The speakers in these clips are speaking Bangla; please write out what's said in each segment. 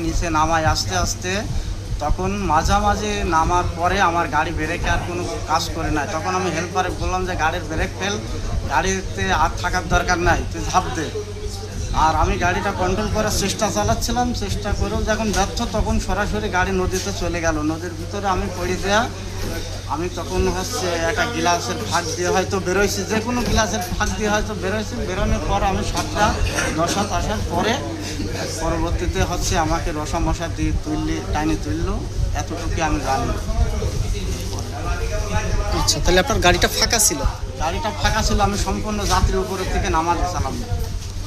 নিচে নামায় আস্তে আস্তে, তখন মাঝামাঝি নামার পরে আমার গাড়ি ব্রেকে আর কোনো কাজ করে নাই। তখন আমি হেল্পারে বললাম যে গাড়ির ব্রেক ফেল, গাড়িতে আর থাকার দরকার নাই, তুই ঝাঁপ দে। আর আমি গাড়িটা কন্ট্রোল করার চেষ্টা চালাচ্ছিলাম, চেষ্টা করেও যখন ব্যর্থ তখন সরাসরি গাড়ি নদীতে চলে গেল। নদীর ভিতরে আমি পড়ে দেয়া, আমি তখন একটা গ্লাসের ফাঁক দিয়ে হয়তো বেরোইছি, যে কোনো গ্লাসের ফাঁক দিয়ে হয়তো বেরোইছি। বেরোনোর পর আমি 7টা 10 হাত আসার পরে পরবর্তীতে আমাকে রসা মশা দিয়ে টাইনে তুললো, এতটুকু আমি জানি। আচ্ছা, তাহলে আপনার গাড়িটা ফাঁকা ছিল? গাড়িটা ফাঁকা ছিল, আমি সম্পূর্ণ যাত্রীর উপরের থেকে নামাতে চালাম।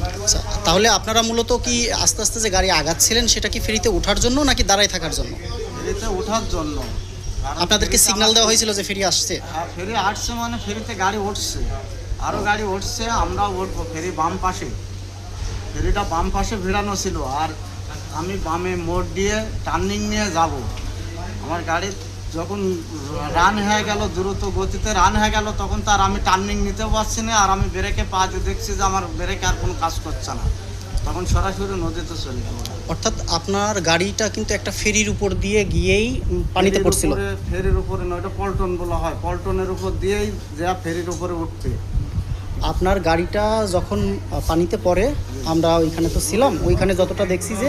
আচ্ছা, তাহলে আপনারা মূলত কি আস্তে আস্তে যে গাড়ি আগাচ্ছিলেন সেটা কি ফেরিতে ওঠার জন্য নাকি দাঁড়ায় থাকার জন্য? ফেরিতে ওঠার জন্য। আপনাদেরকে সিগন্যাল দেওয়া হয়েছিল যে ফেরি আসছে? হ্যাঁ, ফেরি আসছে মানে ফেরিতে গাড়ি উঠছে, আরও গাড়ি উঠছে, আমরাও উঠবো। ফেরি বাম পাশে, ফেরিটা বাম পাশে ভিড়ানো ছিল, আর আমি বামে মোড় দিয়ে টার্নিং নিয়ে যাব। আমার গাড়ি যখন রান হয়ে গেল, দ্রুত গতিতে রান হয়ে গেল, তখন তার আমি টার্নিং নিতে পারছি না। আর আমি ব্রেকে পা দিয়ে দেখছি যে আমার ব্রেকে আর কোনো কাজ করছে না, তখন সরাসরি নদীতে চলে গেল। অর্থাৎ আপনার গাড়িটা কিন্তু একটা ফেরির উপর দিয়ে গিয়েই পানিতে পড়ছিল? ফেরির উপরে নয়, এটা পল্টন বলা হয়, পল্টনের উপর দিয়েই যা ফেরির উপরে উঠবে। আপনার গাড়িটা যখন পানিতে পড়ে, আমরা ওইখানে তো ছিলাম, ওইখানে যতটা দেখছি যে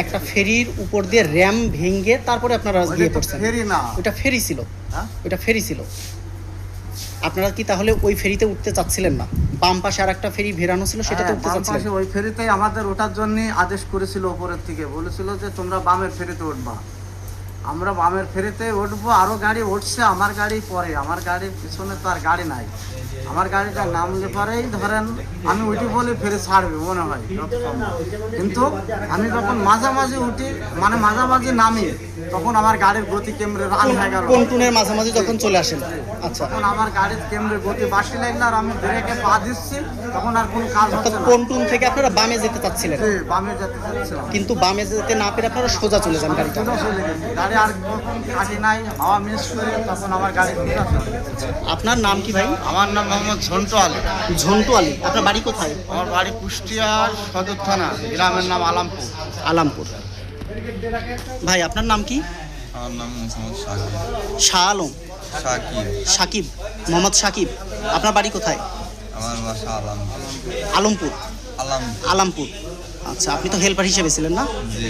একটা ফেরির উপর দিয়ে র্যাম ভেঙে তারপরে আপনারা গিয়ে পড়ছেন। ফেরি না, ওটা ফেরি ছিল। হ্যাঁ, ওটা ফেরি ছিল। আপনারা কি তাহলে ওই ফেরিতে উঠতে চাচ্ছিলেন না? বাম পাশে আর একটা ফেরি ভেরানো ছিল, সেটাতে উঠতে চাচ্ছিলেন? ওই ফেরিতেই আমাদের ওঠার জন্য আদেশ করেছিল উপরের থেকে, বলেছিল যে তোমরা বামের ফেরিতে উঠবা। আমরা বামের ফেরিতে উঠবো, আরও গাড়ি উঠছে, আমার গাড়ি পরে, আমার গাড়ির পিছনে তো আর গাড়ি নাই। আমার গাড়িটা নামলে পরেই ধরেন আমি উঠি বলে ফেরি ছাড়বে মনে হয়, কিন্তু আমি যখন মাঝামাঝি উঠি, মানে মাঝামাঝি নামি, তখন আমার গাড়ির গতি কেমরে রান হয়ে গেল। পন্টুনের মাঝামাঝি যখন চলে আসেন, আচ্ছা, তখন আমার গাড়ির কেমরে গতি বাসি লাগলো, আর আমি ব্রেকে পা দিচ্ছি, তখন আর কোনো কাজ হচ্ছে না। পন্টুন থেকে আপনারা বামে যেতে চাচ্ছিলেন, বামে যেতে চাচ্ছিলাম, কিন্তু বামে যেতে না পেরে আপনারা সোজা চলে যান গাড়িটা? চলে গেছে গাড়ি, আর কাটি নাই, হাওয়া মিস করে তখন আমার গাড়ি সোজা চলে গেছে। আপনার নাম কি ভাই? আমার নাম মোহাম্মদ ঝন্টু আলী। ঝন্টু আলী। আপনার বাড়ি কোথায়? আমার বাড়ি কুষ্টিয়া সদর থানা, গ্রামের নাম আলামপুর। আলামপুর। ভাই আপনার নাম কি? আমার নাম মোহাম্মদ সাকিব। শাহ আলম? সাকিব। সাকিব, মোহাম্মদ সাকিব। আপনার বাড়ি কোথায়? আমার বাসা আলামপুর। আলমপুর? আলাম। আলামপুর। আচ্ছা, আপনি তো হেল্পার হিসেবে ছিলেন না? জি।